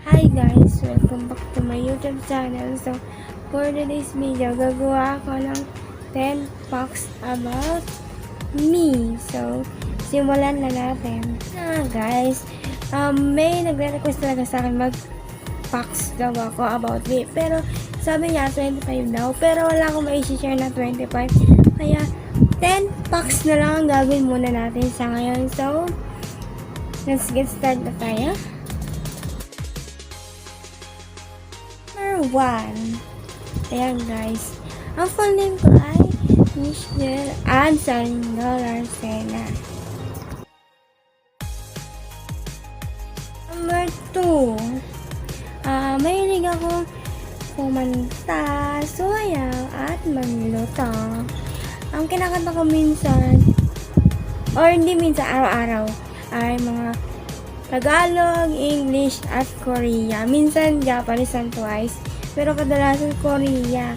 Hi guys! Welcome back to my YouTube channel. So, for today's video, gagawa ako ng 10 facts about me. So, simulan na natin. Guys, may nagre-request talaga sa akin mag-facts daw ako about me. Pero, sabi niya 25 daw. Pero, wala akong ma-share na 25. Kaya, 10 facts na lang ang gagawin muna natin sa ngayon. So, let's get started na tayo. 1. Ayan guys. Ang full name ko ay Michelle Ansalino Larcena. Number 2. Mahilig akong kumanta, sumayaw, at magluto. Ang kinakanta ko minsan, or hindi minsan, araw-araw, ay mga Tagalog, English, at Korea. Minsan Japanese and twice. Pero kadalasan Korea.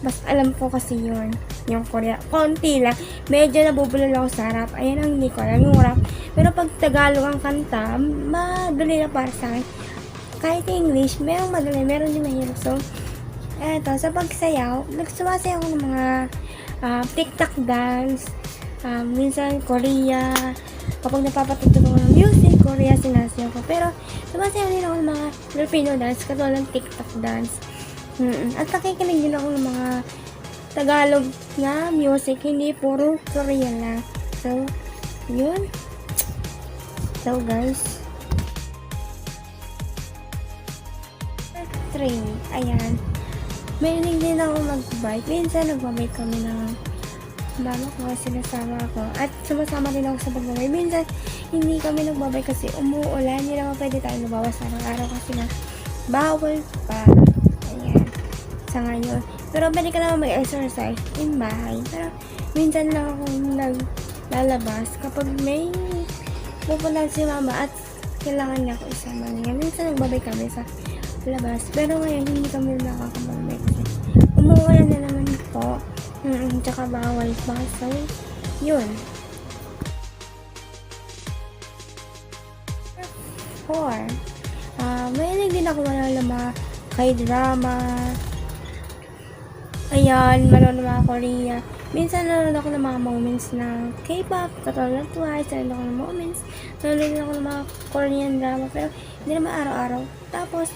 Mas alam ko kasi yun. Yung Korea. Konti lang. Medyo nabubulol ako sa rap. Ayan ang hindi ko alam yung rap. Pero pag Tagalog ang kanta, madali na para sa akin. Kahit English, merong madali, meron din mahirap. So, eto, sa pagsayaw, nagsumasayaw ako ng mga TikTok dance. Minsan Korea. Kapag napapatugtog ako ng music, Korea sinasayaw ko. Pero, sumasayaw din ako ng mga Filipino dance, katulad ng TikTok dance. At nakikinig din ako ng mga Tagalog na music, hindi puro Korean lang. So, yun. So, guys. 3. Ayan. Mahilig din ako mag-bike. Minsan, nag-bike kami ng mama ko, sinasama ako. At sumasama din ako sa pagbabay. Minsan, hindi kami nagbabay kasi umuulan. Hindi naman pwede tayo nabawas araw-araw kasi na bawal pa. Ayan. Sa ngayon. Pero pwede ka naman mag-exercise in bahay. Pero minsan lang ako naglalabas kapag may pupunta si mama at kailangan niya ako isama niya. Minsan nagbabay kami sa labas. Pero ngayon, hindi kami nakakababay kasi umuulan na naman po. Tsaka bawal pa. So, yun. 4. Mahilig din ako manonood ng mga K-drama. Ayan, manonood ng mga Korea. Minsan nanonood ako ng mga moments ng K-pop, katulad ng Twice, nanonood ako ng moments. Nanonood din ako ng mga Korean drama, pero hindi naman araw-araw. Tapos,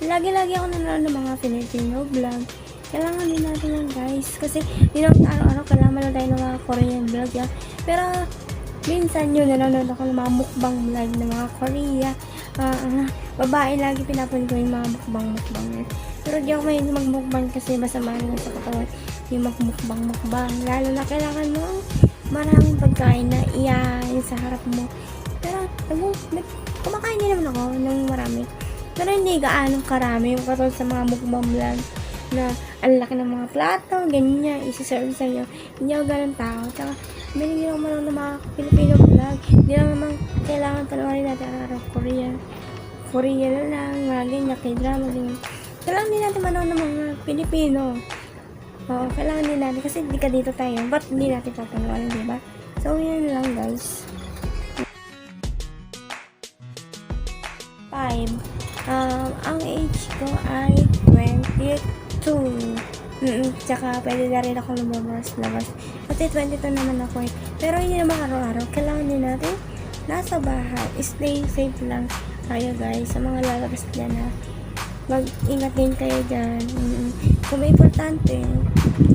lagi-lagi ako nanonood ng mga Filipino vlog. Kailangan din natin yan guys. Kasi hindi naman araw-araw kailangan manood tayo ng mga Korean vlog yan. Pero minsan yun, nanonood ako ng mga mukbang vlog ng mga Korea. Babae lagi pinapanood ko yung mga mukbang yan. Pero di ako mahilig magmukbang kasi masama rin sa katawan yung magmukbang. Lalo na kailangan mo maraming pagkain na iyain sa harap mo. Pero kumakain din naman ako ng marami. Pero hindi gaano karami yung katulad sa mga mukbang vlog na ang laki ng mga plato, ganyan, isi-serve sa inyo. Hindi ako ganun tao. Tsaka, hindi ako manood ng mga Filipino vlog. Hindi lang naman kailangan panoorin natin araw Korea na lang, mga ganyan, K-drama, ganyan. Kailangan din natin manood ng mga Pilipino. Oo, kailangan din natin. Kasi hindi ka dito tayo. Ba't hindi natin papanoorin, diba? So, yun lang, guys. 5. Ang age ko ay 22. Tsaka pwede na rin ako lumabas. Kasi 22 naman ako eh. Pero hindi naman araw-araw. Kailangan din natin nasa bahay. Stay safe lang tayo guys. Sa mga lalabas dyan ha. Mag-ingat din kayo dyan. Kung may importante,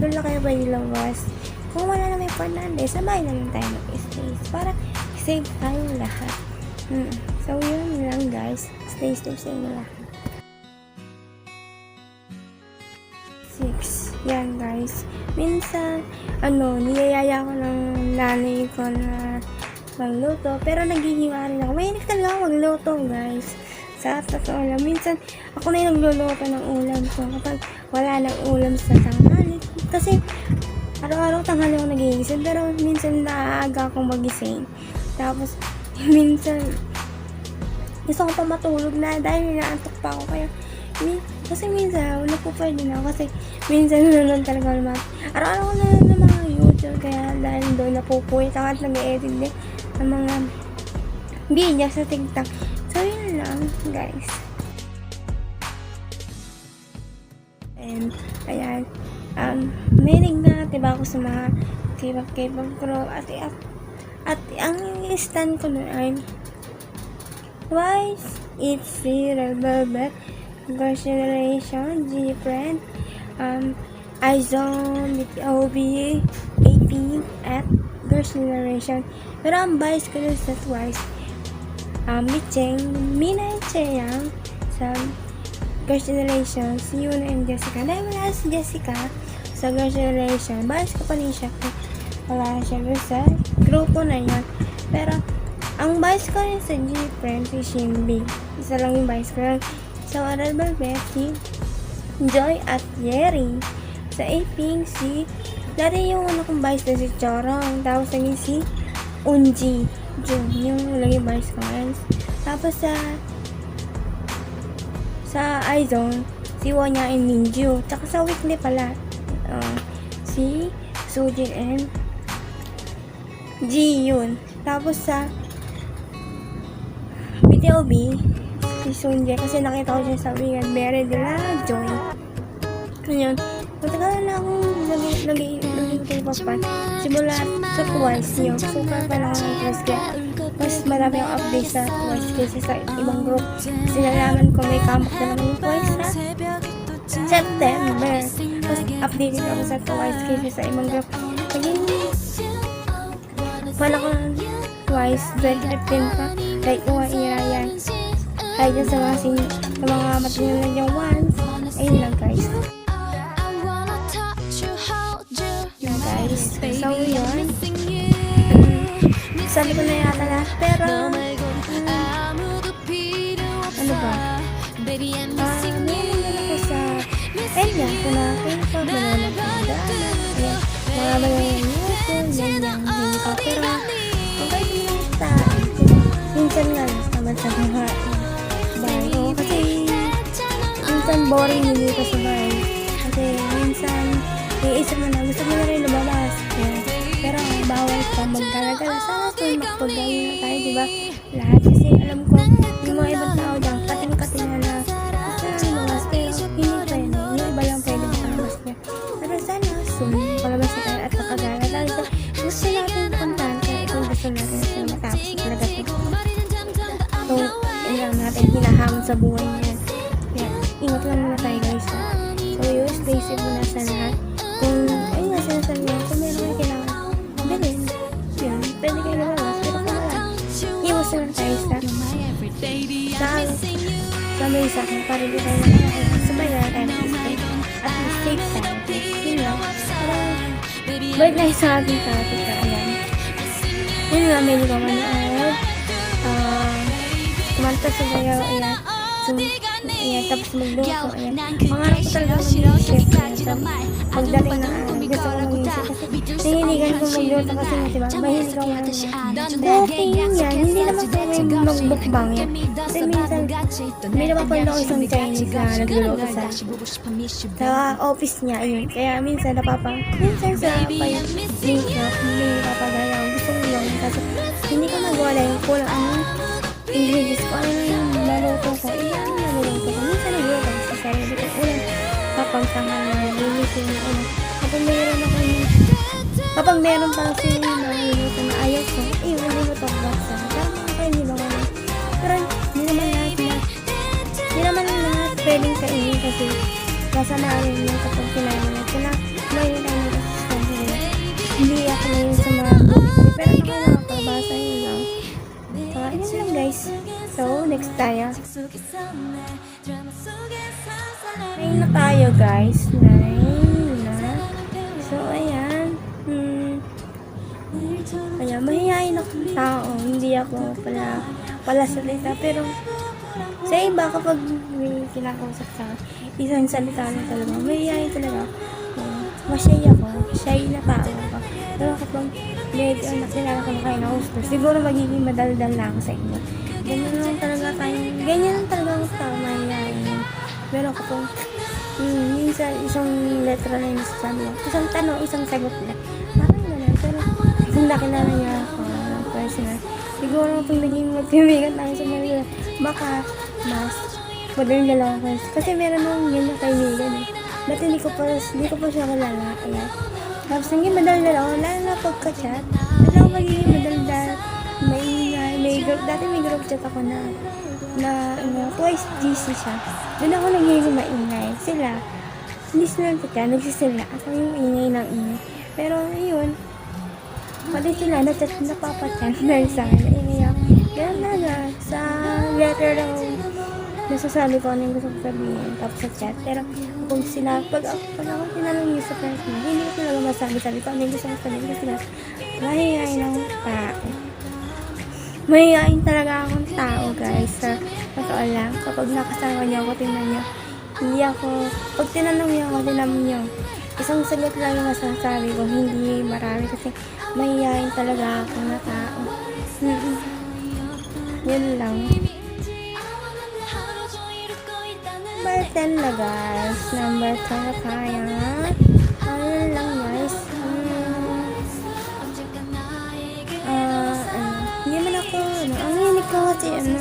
doon lang kayo pwede lumabas. Kung wala na may importante, sa bahay na lang tayo mag-stay. Para safe tayo lahat. So yun lang guys. Stay safe sa inyo lahat. 6. Yan guys. Minsan, niyayaya ko ng nanay ko na magluto. Pero naghihiwa rin ako. Mahilig talaga magluto guys. Sa totoo lang. Minsan, ako na yung nagluluto ng ulam ko. Kapag wala ng ulam sa tanghali. Kasi, araw-araw tanghali ako nagigising. Pero minsan naaga akong magising. Tapos, minsan, gusto ko pa matulog na dahil inaantok pa ako. Kaya, kasi minsan, wala po pwede na ako kasi minsan nanonood talaga ng mga araw-araw ko nanonood ng mga YouTube kaya dahil doon napupuwit ako at nag-edit din ng mga video sa TikTok. So, yun lang. guys. And, ayan, mahilig na, diba ako sa mga K-pop group, at ang stand ko nun ay Twice, ITZY, Red Velvet, Girls' Generation, G-Friend, IZ*ONE, BTOB, AP, at Girls' Generation. Pero ang bias ko dun sa Twice, Micheng, Mina and Chaeyoung, sa Girls' Generation, si Yoona and Jessica. Dahil wala si Jessica sa Girls' Generation, bias ko pa rin siya kung wala siya sa grupo na yun. Pero, ang bias ko rin sa G-Friend, si Shinbi. Isa lang yung bias ko rin. Sa Red Velvet, si Joy at Yeri. Sa A-Pink, dati yung ano kong bias na si Chorong. Tapos naging si Unji Jun. Yung lang yung bias ko rin. Tapos sa IZ*ONE, si Wanya and Minju. Tsaka sa Weekly pala, si Sujin and Ji-yoon. Tapos sa BTOB, si Sunjae, kasi nakita ko siya sa Weekend Berry de la Joy. Ngayon, matagal na akong nag-K-pop fan. Simula sa Twice yun. Super pa lang ako ng Twice, kaya mas marami ang update sa Twice kaysa sa ibang group. Kasi nalaman ko may comeback na naman yung Twice sa September. Mas updated ako sa Twice kaysa sa ibang group. Naging fan ako ng Twice 2015 pa. Like, era yan. Kahit dyan sa mga matinunan yung ones. Ayun lang, guys. Yun, guys. So, yun. Sabi ko na yata na. Pero, ano ba? Meron ako sa Enya. Kung nakakita, meron ako sa Dana. Ayan. Mga bagay yung YouTube. Ganyan. Pero, okay din sa minsan nga naman sa mga bahay ko kasi minsan boring hindi pa sa bahay kasi minsan iisip mo na gusto mo na rin lumabas pero bawal pa magkalagala sana ito makapagdayo na tayo diba lahat kasi alam ko yung mga ibang tao dyan kating-kating na gusto na lumabas pero hindi pwede yung iba lang pwede makalabas niya pero sana palabas na tayo at makagala dahil gusto natin puntahan kaya kung gusto natin na matapos talaga ito. So, yun lang natin hinahamon sa buhay niya. Kaya, ingat lang muna tayo guys. So, yun, stay safe muna sa lahat. Kung, ayun nga sinasabi niya, kung meron kayo kailangan, bilhin. Yun, pwede kayo lumabas. Pero kung wala, iwas naman tayo sabi sa akin, para di tayo nakakaya. Sabay na tayo mag-stay. At least safe tayo. Yun lang. Balik na sa ating topic na ayan. Yun nga, may ligaw manood. Kumanta sa bayaw, ayan. Ayan, tapos magluto, ayan. Mangarap ko talaga mag-chef na pagdating na gusto ko mag-isip kasi nahiligan ko magluto kasi diba, mahilig ako cooking yan, hindi naman ko may mag-bookbang yan. Kasi minsan, may naman pa ako isang Chinese na nagluluto sa office niya, ayun. Kaya minsan sa link na, hindi napapagalaw. Gusto ko lang, kasi hindi ko nagwala yung kulang ang ingredients ko. Ano yung naluto ko? Iyan yung naluto ko. Minsan nagluluto ko sa sarili ko. Ulan, kapag tangal na lilisin na ulan. Kapag meron pa kasi yung naluto na ayaw ko, naluto ko ba sa hindi ba wala. Pero hindi naman lahat pwedeng kainin kasi kasanaan yun kapag kinain na sila. Mayroon tayo ng assistant nila. Hindi ako na yun sa mga bumili. Pero hindi ko nakakabasa yun lang. So, yun lang guys. So, next tayo. Nine na tayo guys. Nine na. So, ayan. Ayan, mahihayin akong tao. Hindi ako pala salita. Pero, sa iba kapag may kinakausap sa isang salita na talaga, mahihayin talaga. Masay ako. Shy na tao ako. Pero kapag medyo nakilala ko na kayo na gusto, siguro magiging madaldal na ako sa inyo. Ganyan lang talaga ang tao mahihayin. Pero kapag minsan isang letra na yung sasabi ko, isang tanong, isang sagot na. Parang gano'n. Pero kung nakilala niya ako ng personal, siguro pag naging magkaibigan tayo sa Manila, baka mas madali na lang ako. Kasi meron akong ganyan kaibigan eh. Dati hindi ko pa siya kilala. Ayan. Tapos naging madali na lang ako, lalo na pagka-chat. Dati ako magiging madaldal, maingay, dati may group chat ako na twice GC siya. Doon ako nagiging maingay. Sila, hindi sila nagkita, nagsisila. Ako yung ingay ng ingay. Pero yun, pati sila napapachat dahil sa akin, naingay ako. Kaya na, sa letter lang nasasabi ko ano yung gusto ko sabihin, tapos sa chat. Pero kung sila, pag ako tinanong niyo sa friends mo, hindi ko talaga masabi ko ano yung gusto ko sabihin kasi mahihayin ng tao. Mahihayin talaga akong tao, guys. Sa totoo lang, kapag nakasama niyo ako, tingnan niyo, hindi ako, pag tinanong niyo ako, tinanong niyo, isang sagot lang yung masasabi ko, hindi marami kasi mahihayin talaga ako na tao. Yun lang. Number 10 na guys. Number 10 na tayo. Ayun lang guys. Hindi man ako, ang hinig ko kasi ayun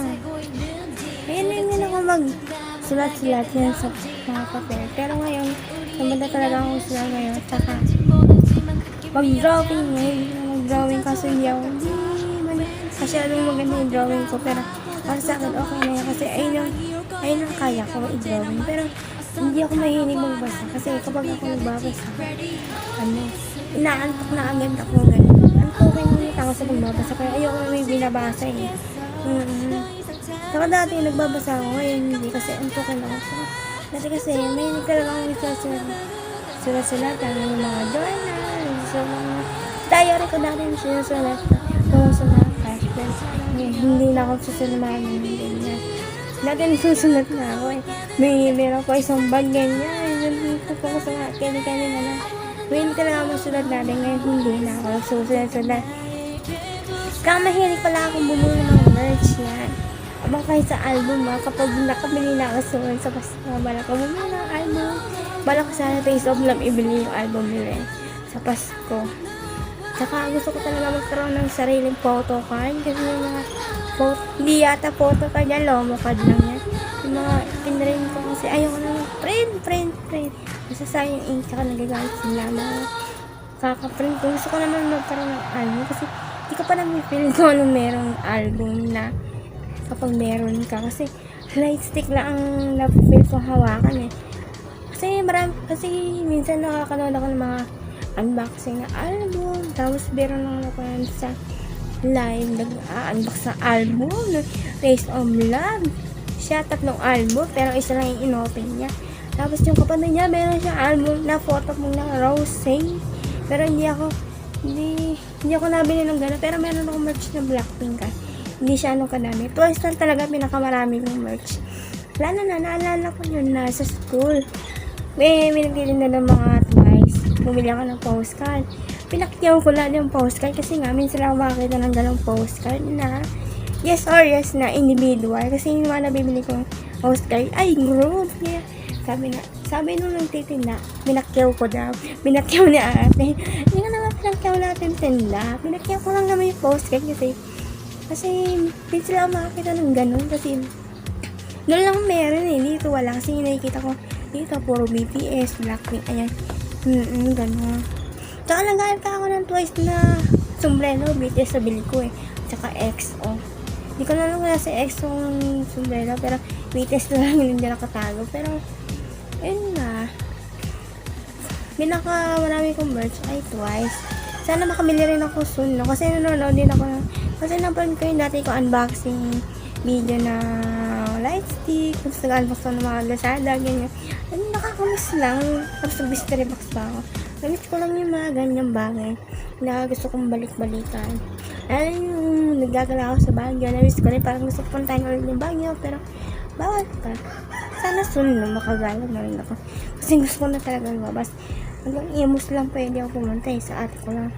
ako sulat-sulat yan sa mga papel. Pero ngayon, namanda talaga akong sulat ngayon. Tsaka, mag-drawing kasi hindi ako, masyadong maganda yung drawing ko. Pero, para sa akin, okay na yan. Kasi ayun ang kaya ko i-drawing. Pero, hindi ako mahilig magbasa. Kasi kapag ako nagbabasa, inaantok na agad ako ganun. Antokin ulit ako sa magbabasa. Kaya ayoko na may binabasa eh. Saka dati nagbabasa ako, ngayon hindi. Kasi antokin ako. Dati kasi, mahilig talaga akong sulat-sulatan ng mga journal. So, diary ko dati yung sinusulat tungkol sa mga flashbacks. Hindi na ako susunod mga ganyan. Dati nasusulat na ako eh. Meron ko isang bag ganyan. Yung ko sa mga kani-kanina na. Ngayon talaga masulat natin. Ngayon hindi na ako nagsusulat. Kaya mahilig pala akong bumuli ng merch yan. Abang kahit sa album kapag nakabili na ako sa Pasko, bala ko bumuli ng album. Bala ko sana Taste of Love ibili yung album nila sa Pasko. Saka gusto ko talaga magkaroon ng sariling photo card kasi yung mga hindi yata photo card yan, lomo card lang yan. Yung mga pinrint ko kasi ayoko na print. Masasayang yung ink saka nagagamit sila mga kaka-print ko. Gusto ko naman magkaroon ng album kasi hindi ko pa namin feel kung anong merong album na kapag meron ka. Kasi light stick lang ang na-feel ko hawakan eh. Kasi minsan nakakanood ako ng mga unboxing na album. Tapos meron lang ako yan sa live. Nag-unbox na album. Taste of Love. Siya 3 album. Pero isa lang yung inopen niya. Tapos yung kapatid niya, meron siyang album na photo mo ng Rosé. Pero hindi ako nabili ng gano'n. Pero meron akong merch na Blackpink ka. Hindi siya kadami. Twice lang talaga pinakamarami kong merch. Naalala ko yun na sa school. May nagtitinda ng mga Twice. Bumili ako ng postcard. Pinakyaw ko lang yung postcard kasi nga minsan ako makakita ng ganong postcard na yes or yes na individual. Kasi yung mga nabibili kong postcard ay group. Yeah. Sabi nung nagtitinda, pinakyaw ko daw. Pinakyaw ni ate. Hindi ka naman pinakyaw natin tinda. Pinakyaw ko lang naman yung postcard kasi minsan ako makakita ng ganon kasi doon lang meron eh. Dito wala kasi yung nakikita ko dito puro BTS, Blackpink, ayan. Gano'n. Tsaka nag-aayap ka ako ng Twice na sombrero, BTS sa bili ko eh. Tsaka EXO. Hindi ko na lang kaya sa EXO sombrero, pero BTS na lang hindi nakatago. Pero, ayun na. Marami kong merch ay Twice. Sana makabili rin ako soon, no? Kasi nanonood din ako kasi napanood ko yung dati ko unboxing video na light stick, tapos nag-unbox ako ng mga Lazada, ganyan. Nakakamiss lang. Tapos nag-mystery box pa ako. Namiss ko lang yung mga ganyang bagay na gusto kong balik-balikan. Alam yung naggagala ako sa Baguio. Namiss ko rin parang gusto ko puntahan ulit yung Baguio. Pero bawal pa. Sana soon na makagala na rin ako. Kasi gusto ko na talaga lumabas. Hanggang imus lang pwede ako pumunta eh. Sa ate ko lang.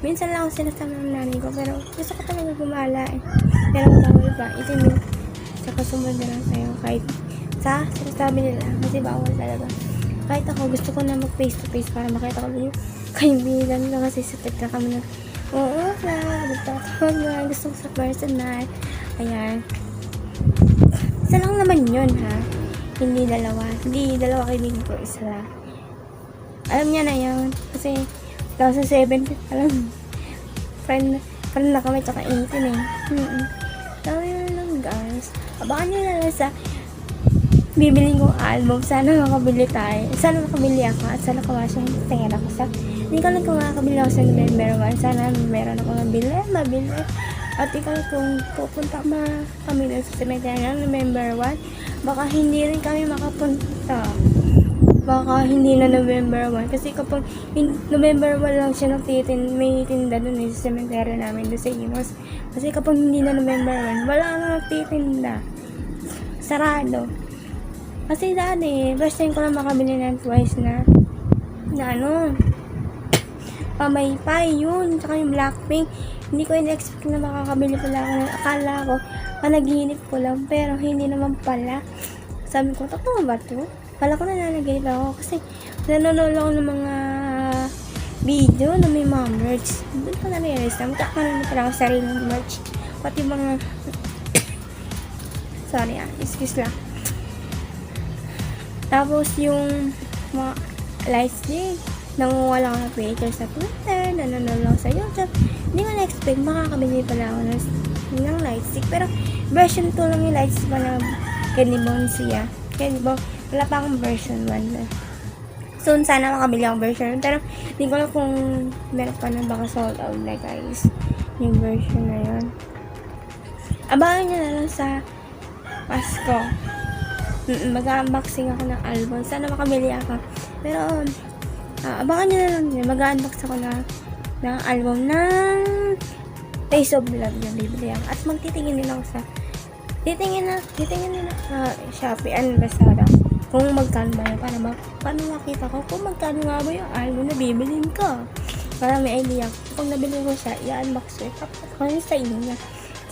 Minsan lang ako sinasama ng nanay ko. Pero gusto ko talaga gumala eh. Pero bawal pa. Itin saka sumunod na lang sa'yo. Kahit sa sinasabi nila. Kasi bawal talaga. Kahit ako gusto ko na mag face to face para makita ko yung kaibigan na kasi sakit na kami na oo na magtatawag na gusto ko sa personal. Ayan. Isa lang naman yun, ha? Hindi dalawa kaibigan ko, isa lang. Alam niya na yun. Kasi 2017 pa lang. Friend na kami, tsaka 18 eh. So, yun lang guys. Abangan nyo na lang sa bibili kong album. Sana makabili tayo. Sana makabili ako. At sana kawa siyang tingin ako sa... Hindi ko lang kung makakabili ako sa November 1. Sana meron ako mabili. At ikaw kung pupunta kami dun sa cemetery ng November 1, baka hindi rin kami makapunta. Baka hindi na November 1. Kasi kapag November 1 lang siya may tinda dun sa cemetery namin doon sa Inos. Kasi kapag hindi na November 1, wala na nagtitinda. Sarado. Kasi dati, first time ko lang makabili ng Twice na Pamaypay yun. Tsaka yung Blackpink. Hindi ko in-expect na makakabili pala ako. Akala ko, panaginip ko lang. Pero hindi naman pala. Sabi ko, totoo ba to? Kala ko nananaginip ako. Kasi nanonood ako ng mga video na may mga merch. Doon ko na-realize na magkakaroon na pala ako sarili ng merch. Pati mga sorry excuse lang. Tapos yung mga lightstick, nangunguha lang ako ng picture sa Twitter, nanonood lang sa YouTube. Hindi ko na-expect makakabili pala ako ng lightstick. Pero version 2 lang yung lightstick pa na Candy Bone siya. Candy Bone, wala pa akong version 1 na. Soon sana makabili akong version 1. Pero hindi ko lang kung meron pa na baka sold out na guys. Yung version na yun. Abangan nyo na lang sa Pasko. Mag-unboxing ako ng album. Sana makabili ako. Pero abangan nyo na lang yun. Mag-unbox ako ng album ng Taste of Love yung bibili ako. At magtitingin din ako sa titingin na Shopee and Lazada kung magkano ba yun para makita ko kung magkano nga ba yung album na bibilin ko. Para may idea ko. Kung nabili ko siya, i-unbox ko. Tapos ako yun sa inyo.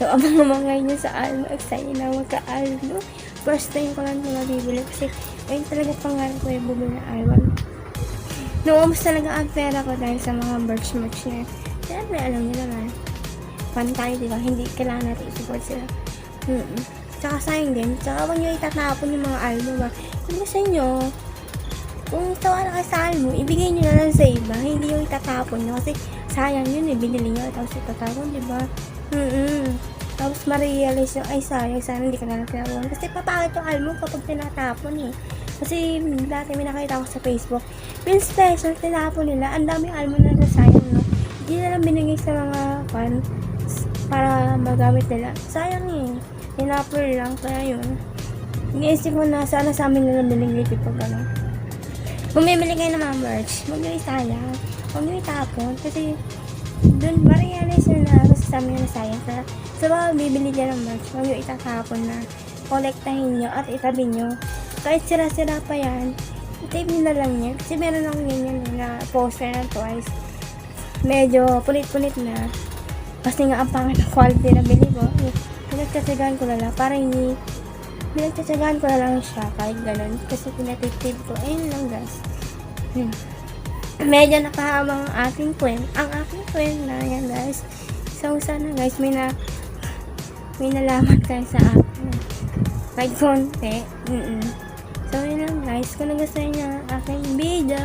So, abang ngayon sa album. Excited na magka-album. First time ko lang ito nabibili kasi ayun talaga pangarap ko yung bumili ng album. Noong talaga ang pera ko dahil sa mga merch na yun. Siyempre, alam nyo naman. Fan tayo, diba? Hindi kailangan natin i-support sila. Tsaka sayang din. Tsaka huwag nyo itatapon yung mga album. Kung gusto nyo, kung tawa na kayo sa album, ibigay nyo na lang sa iba. Hindi yung itatapon nyo. Kasi sayang yun eh. Binili nyo. Tapos itatapon, diba? Tapos ma-realize nyo, ay sayang. Sana hindi ka na lang tinapon. Kasi papakit yung album kapag tinatapon eh. Kasi dati may nakita ko sa Facebook. Yung special, tinapon nila. Ang daming album na nasayang, no? Hindi na lang binigay sa mga fan para magamit nila. Sayang eh. Tinapon lang. Kaya yun. Iniisip ko na sana sa amin nila binigay pag ano. Kung may bili kayo ng mga merch, huwag nyo isayang. Huwag nyo itapon. Kasi dun ma-realize na kasi sa amin na sayang. Sa mga bibili dyan ng merch, huwag nyo itatapon na kolektahin nyo at itabi nyo. Kahit sira-sira pa yan, tape nyo na lang yan. Kasi meron akong ganyan na poster ng Twice. Medyo pulit-pulit na. Kasi nga ang pangit ng quality na bili ko. Pinagtsatsagaan ko na lang. Pinagtsatsagaan ko na lang siya kahit ganun. Kasi pinatitip ko. Ayun lang guys. Medyo nakahabang ang aking kwent na yan guys. So sana guys may nalaman kayo sa akin. Kahit konti. So yun lang guys. Kung nagustuhan niyo ang aking video,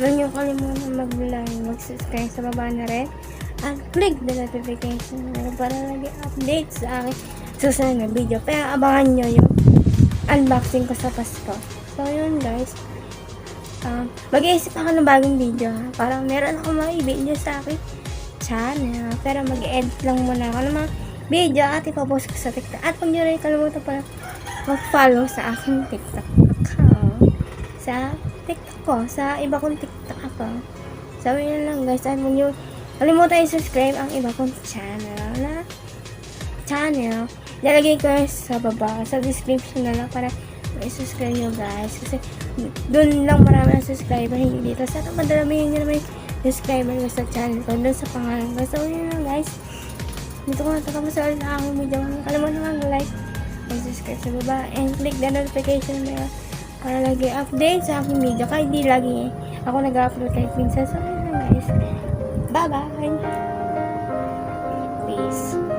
huwag niyo kalimutan mag-like, mag-subscribe sa baba na rin. At click the notification para lagi update sa aking susunod na video. Kaya abangan nyo yung unboxing ko sa Pasko. So yun guys. Mag-iisip ako ng bagong video ha. Parang meron ako mga video sa aking channel. Pero mag-edit lang muna ako ng mga video at ipapost ko sa TikTok. At kung nyo rin kalimutan pala mag-follow sa aking TikTok account. Sa TikTok ko. Sa iba kong TikTok account. So yun lang guys. At kung nyo kalimutan i-subscribe ang iba kong channel. Lalagay ko sa baba, sa description na lang para i-subscribe nyo guys. Kasi doon lang marami ang subscriber, hindi dito. Sana madalamihin nyo naman yung subscriber ko sa channel ko, doon sa pangalan ko. So yun lang guys. Dito ko natatapos sa ulit ang aking video. Kalimutan mag-like, mag-subscribe sa baba, and click the notification bell para lagi update sa aking video. Kahit di lagi ako nag-upload kahit minsan. So yun lang guys. Bye-bye. Peace.